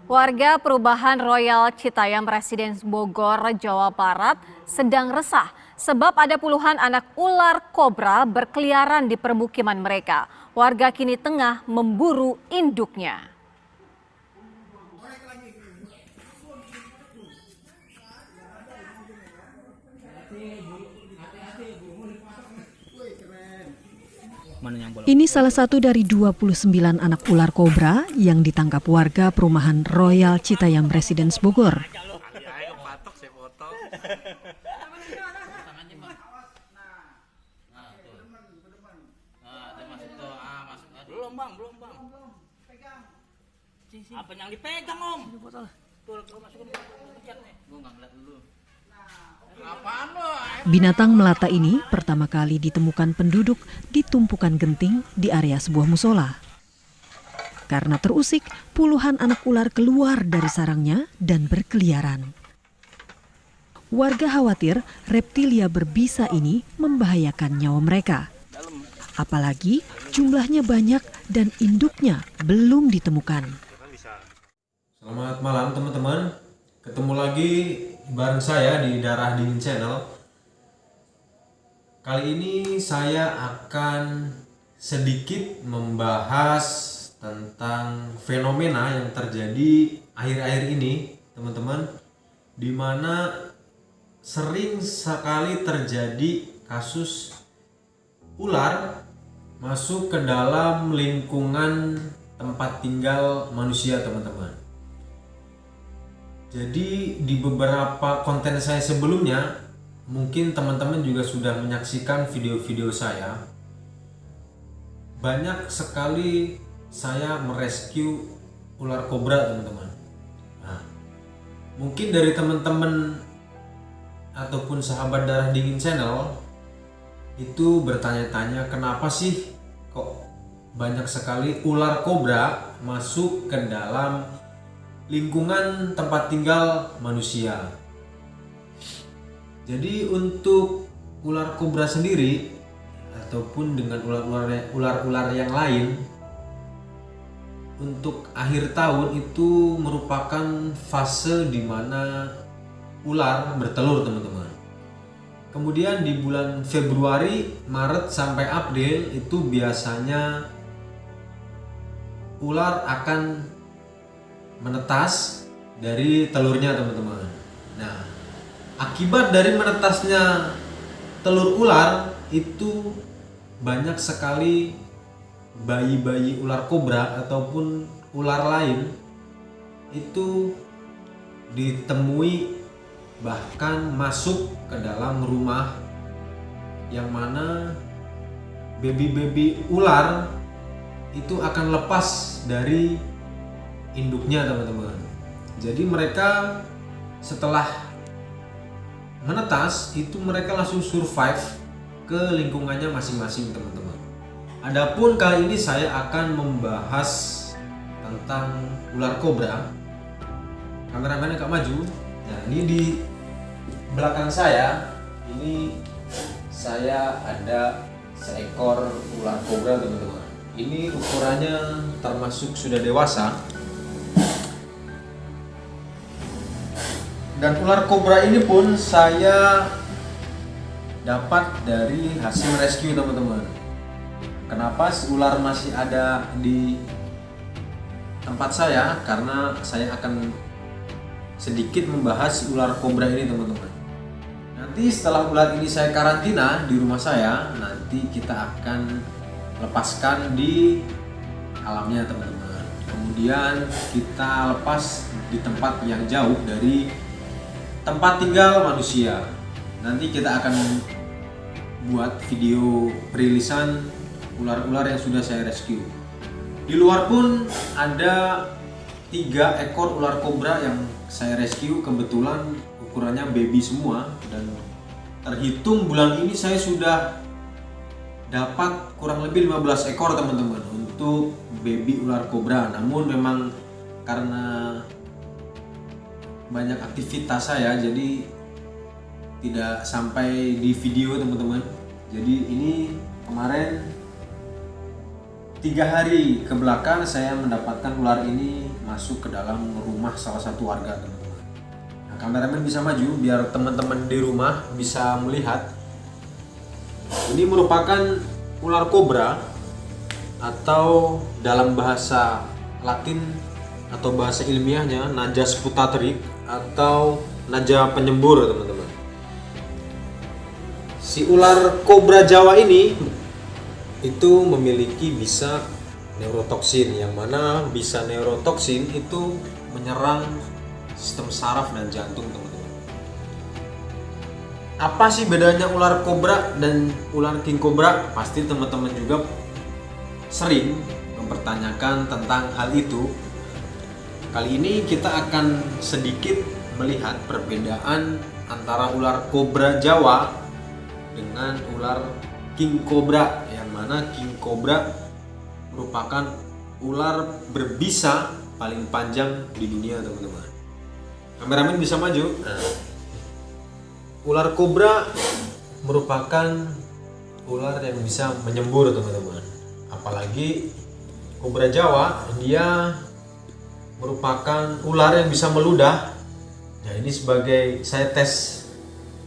Warga perubahan Royal Citayam Residence Bogor, Jawa Barat sedang resah sebab ada puluhan anak ular kobra berkeliaran di permukiman mereka. Warga kini tengah memburu induknya. Ini salah satu dari 29 anak ular kobra yang ditangkap warga perumahan Royal Citayam Residence Bogor. Belum bang. Apa yang dipegang om? Tuh, masukin pencet nih. Gua nggak ngeliat dulu. Apaan lo? Binatang melata ini pertama kali ditemukan penduduk di tumpukan genting di area sebuah musola. Karena terusik, puluhan anak ular keluar dari sarangnya dan berkeliaran. Warga khawatir reptilia berbisa ini membahayakan nyawa mereka. Apalagi jumlahnya banyak dan induknya belum ditemukan. Selamat malam teman-teman. Ketemu lagi bareng saya di Darah Dingin Channel. Kali ini saya akan sedikit membahas tentang fenomena yang terjadi akhir-akhir ini, teman-teman, di mana sering sekali terjadi kasus ular masuk ke dalam lingkungan tempat tinggal manusia, teman-teman. Jadi di beberapa konten saya sebelumnya, mungkin teman-teman juga sudah menyaksikan video-video saya. Banyak sekali saya merescue ular kobra, teman-teman. Nah, mungkin dari teman-teman ataupun sahabat Darah Dingin Channel itu bertanya-tanya, kenapa sih kok banyak sekali ular kobra masuk ke dalam lingkungan tempat tinggal manusia. Jadi untuk ular kobra sendiri ataupun dengan ular-ular yang lain, untuk akhir tahun itu merupakan fase di mana ular bertelur, teman-teman. Kemudian di bulan Februari, Maret sampai April itu biasanya ular akan menetas dari telurnya, teman-teman. Nah, akibat dari menetasnya telur ular itu banyak sekali bayi-bayi ular kobra ataupun ular lain itu ditemui bahkan masuk ke dalam rumah, yang mana baby-baby ular itu akan lepas dari induknya, teman-teman. Jadi mereka setelah menetas itu mereka langsung survive ke lingkungannya masing-masing, teman-teman. Adapun kali ini saya akan membahas tentang ular kobra. Kameramennya agak maju. Nah, ini di belakang saya ini saya ada seekor ular kobra, teman-teman. Ini ukurannya termasuk sudah dewasa. Dan ular kobra ini pun saya dapat dari hasil rescue, teman-teman. Kenapa si ular masih ada di tempat saya? Karena saya akan sedikit membahas si ular kobra ini, teman-teman. Nanti setelah ular ini saya karantina di rumah saya, nanti kita akan lepaskan di alamnya, teman-teman. Kemudian kita lepas di tempat yang jauh dari tempat tinggal manusia. Nanti kita akan buat video perilisan ular-ular yang sudah saya rescue. Di luar pun ada 3 ekor ular kobra yang saya rescue. Kebetulan ukurannya baby semua, dan terhitung bulan ini saya sudah dapat kurang lebih 15 ekor, teman-teman, untuk baby ular kobra. Namun memang karena banyak aktivitas saya, jadi tidak sampai di video, teman-teman. Jadi ini kemarin 3 hari ke belakang saya mendapatkan ular ini masuk ke dalam rumah salah satu warga, teman-teman. Nah, kameramen bisa maju biar teman-teman di rumah bisa melihat. Ini merupakan ular kobra atau dalam bahasa Latin atau bahasa ilmiahnya Najas putatrix atau naja penyembur, teman-teman. Si ular kobra Jawa ini itu memiliki bisa neurotoksin, yang mana bisa neurotoksin itu menyerang sistem saraf dan jantung, teman-teman. Apa sih bedanya ular kobra dan ular king cobra? Pasti teman-teman juga sering mempertanyakan tentang hal itu. Kali ini kita akan sedikit melihat perbedaan antara ular kobra Jawa dengan ular king cobra, yang mana king cobra merupakan ular berbisa paling panjang di dunia, teman-teman. Kameramen bisa maju. Nah, ular kobra merupakan ular yang bisa menyembur, teman-teman. Apalagi kobra Jawa, dia merupakan ular yang bisa meludah. Nah, ini sebagai saya tes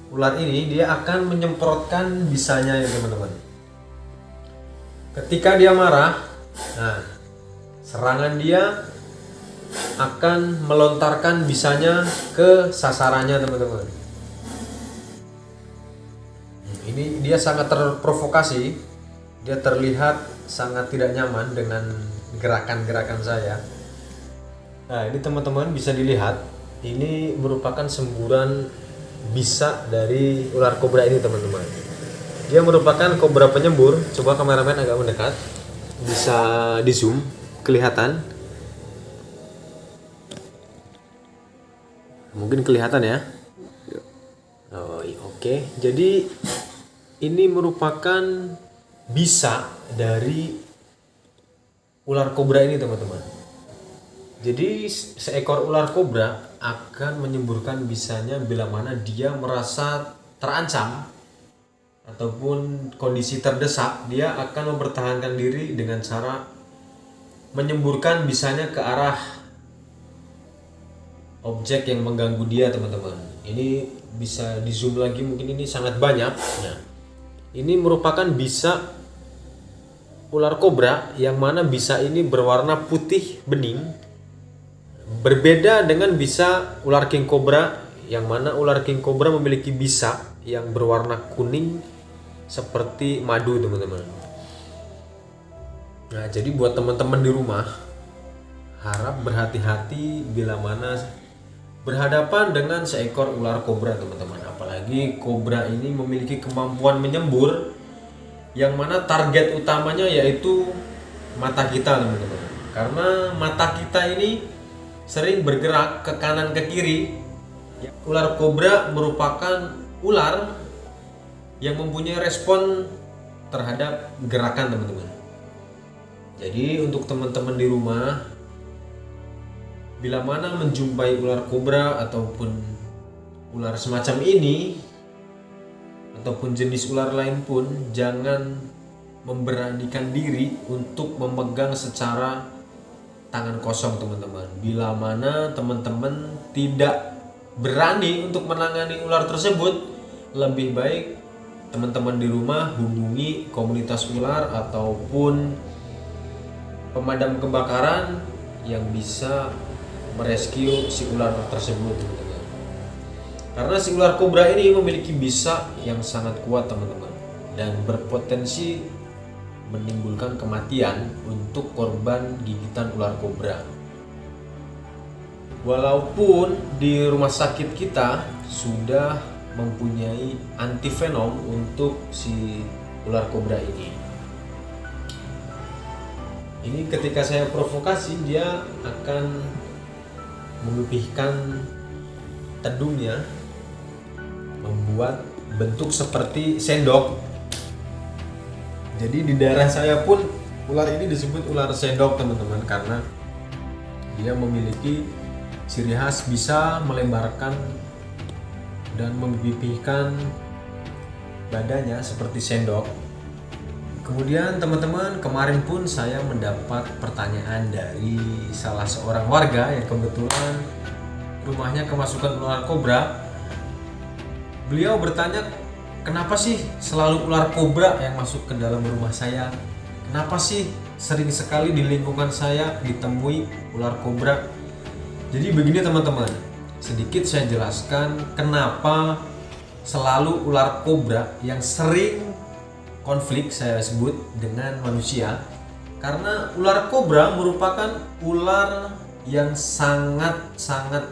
ular ini, dia akan menyemprotkan bisanya ya, teman-teman. Ketika dia marah, nah, serangan dia akan melontarkan bisanya ke sasarannya, teman-teman. Ini dia sangat terprovokasi, dia terlihat sangat tidak nyaman dengan gerakan-gerakan saya. Nah, ini teman-teman bisa dilihat, ini merupakan semburan bisa dari ular kobra ini, teman-teman. Dia merupakan kobra penyembur. Coba kameramen agak mendekat, bisa di zoom kelihatan, mungkin kelihatan ya. Oh, oke. Jadi ini merupakan bisa dari ular kobra ini, teman-teman. Jadi seekor ular kobra akan menyemburkan bisanya bila mana dia merasa terancam ataupun kondisi terdesak. Dia akan mempertahankan diri dengan cara menyemburkan bisanya ke arah objek yang mengganggu dia, teman-teman. Ini bisa di zoom lagi, mungkin ini sangat banyak. Nah, ini merupakan bisa ular kobra yang mana bisa ini berwarna putih bening, berbeda dengan bisa ular king cobra, yang mana ular king cobra memiliki bisa yang berwarna kuning seperti madu, teman-teman. Nah, jadi buat teman-teman di rumah, harap berhati-hati bila mana berhadapan dengan seekor ular kobra, teman-teman. Apalagi kobra ini memiliki kemampuan menyembur, yang mana target utamanya yaitu mata kita, teman-teman. Karena mata kita ini sering bergerak ke kanan ke kiri. Ular kobra merupakan ular yang mempunyai respon terhadap gerakan, teman-teman. Jadi untuk teman-teman di rumah, bila mana menjumpai ular kobra ataupun ular semacam ini ataupun jenis ular lain pun, jangan memberanikan diri untuk memegang secara tangan kosong, teman-teman. Bila mana teman-teman tidak berani untuk menangani ular tersebut, lebih baik teman-teman di rumah hubungi komunitas ular ataupun pemadam kebakaran yang bisa merescue si ular tersebut, teman-teman. Karena si ular kobra ini memiliki bisa yang sangat kuat, teman-teman, dan berpotensi menimbulkan kematian untuk korban gigitan ular kobra. Walaupun di rumah sakit kita sudah mempunyai antivenom untuk si ular kobra ini. Ini ketika saya provokasi, dia akan memipihkan tedungnya, membuat bentuk seperti sendok. Jadi di daerah saya pun ular ini disebut ular sendok, teman-teman, karena dia memiliki ciri khas bisa melebarkan dan memipihkan badannya seperti sendok. Kemudian teman-teman, kemarin pun saya mendapat pertanyaan dari salah seorang warga yang kebetulan rumahnya kemasukan ular kobra. Beliau bertanya, kenapa sih selalu ular kobra yang masuk ke dalam rumah saya? Kenapa sih sering sekali di lingkungan saya ditemui ular kobra? Jadi begini teman-teman, sedikit saya jelaskan kenapa selalu ular kobra yang sering konflik saya sebut dengan manusia. Karena ular kobra merupakan ular yang sangat-sangat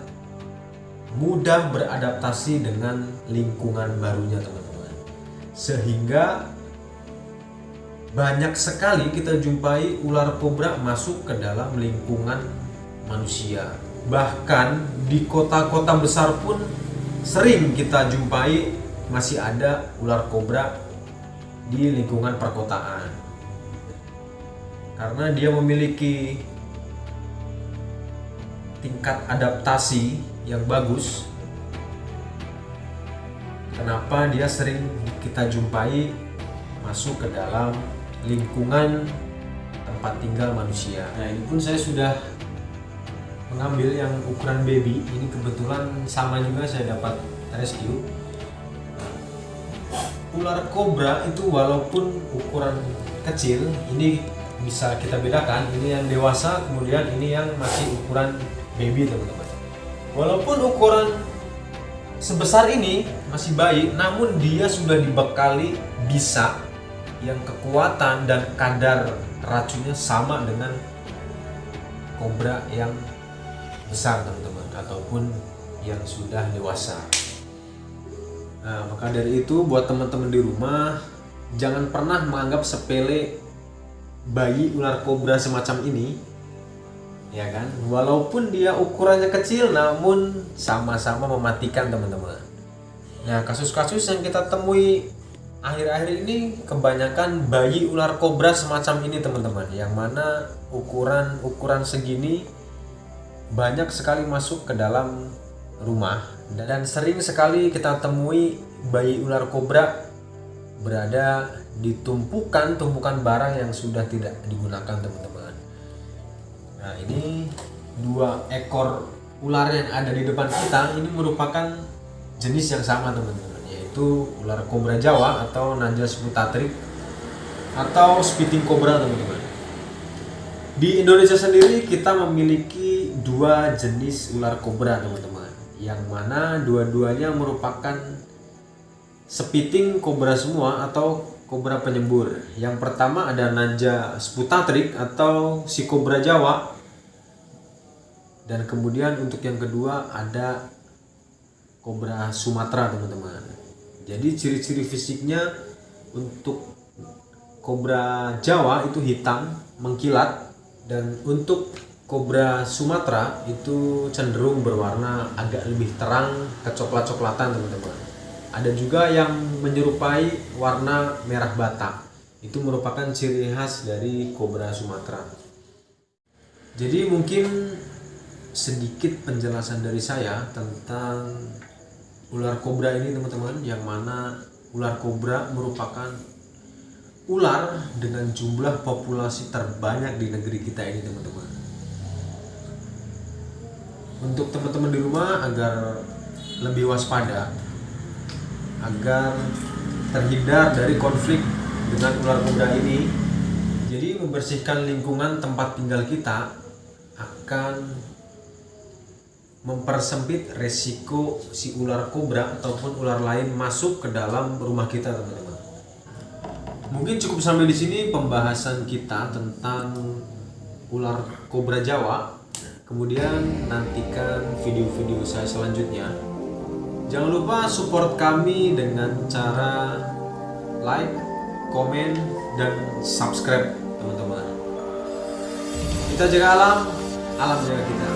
mudah beradaptasi dengan lingkungan barunya teman-teman. Sehingga banyak sekali kita jumpai ular kobra masuk ke dalam lingkungan manusia. Bahkan di kota-kota besar pun sering kita jumpai masih ada ular kobra di lingkungan perkotaan. Karena dia memiliki tingkat adaptasi yang bagus, kenapa dia sering kita jumpai masuk ke dalam lingkungan tempat tinggal manusia. Nah, ini pun saya sudah mengambil yang ukuran baby. Ini kebetulan sama juga saya dapat rescue. Ular kobra itu walaupun ukuran kecil, ini bisa kita bedakan, ini yang dewasa, kemudian ini yang masih ukuran baby teman-teman. Walaupun ukuran sebesar ini masih bayi, namun dia sudah dibekali bisa yang kekuatan dan kadar racunnya sama dengan kobra yang besar teman-teman, ataupun yang sudah dewasa. Nah, maka dari itu buat teman-teman di rumah, jangan pernah menganggap sepele bayi ular kobra semacam ini, ya kan? Walaupun dia ukurannya kecil, namun sama-sama mematikan teman-teman. Nah, kasus-kasus yang kita temui akhir-akhir ini kebanyakan bayi ular kobra semacam ini teman-teman, yang mana ukuran segini banyak sekali masuk ke dalam rumah. Dan sering sekali kita temui bayi ular kobra berada di tumpukan barang yang sudah tidak digunakan teman-teman. Nah, ini 2 ekor ular yang ada di depan kita ini merupakan jenis yang sama teman-teman, yaitu ular kobra Jawa atau Naja sputatrik atau spitting cobra teman-teman. Di Indonesia sendiri kita memiliki 2 jenis ular kobra teman-teman, yang mana dua-duanya merupakan spitting cobra semua atau kobra penyembur. Yang pertama ada Naja sputatrik atau si kobra Jawa, dan kemudian untuk yang kedua ada kobra Sumatera teman-teman. Jadi ciri-ciri fisiknya untuk kobra Jawa itu hitam mengkilat, dan untuk kobra Sumatera itu cenderung berwarna agak lebih terang kecoklat-coklatan teman-teman. Ada juga yang menyerupai warna merah bata. Itu merupakan ciri khas dari kobra Sumatera. Jadi mungkin sedikit penjelasan dari saya tentang ular kobra ini teman-teman, yang mana ular kobra merupakan ular dengan jumlah populasi terbanyak di negeri kita ini teman-teman. Untuk teman-teman di rumah agar lebih waspada, agar terhindar dari konflik dengan ular kobra ini, jadi membersihkan lingkungan tempat tinggal kita akan mempersempit resiko si ular kobra ataupun ular lain masuk ke dalam rumah kita teman-teman. Mungkin cukup sampai di sini pembahasan kita tentang ular kobra Jawa. Kemudian nantikan video-video saya selanjutnya. Jangan lupa support kami dengan cara like, komen, dan subscribe teman-teman. Kita jaga alam, alam jaga kita.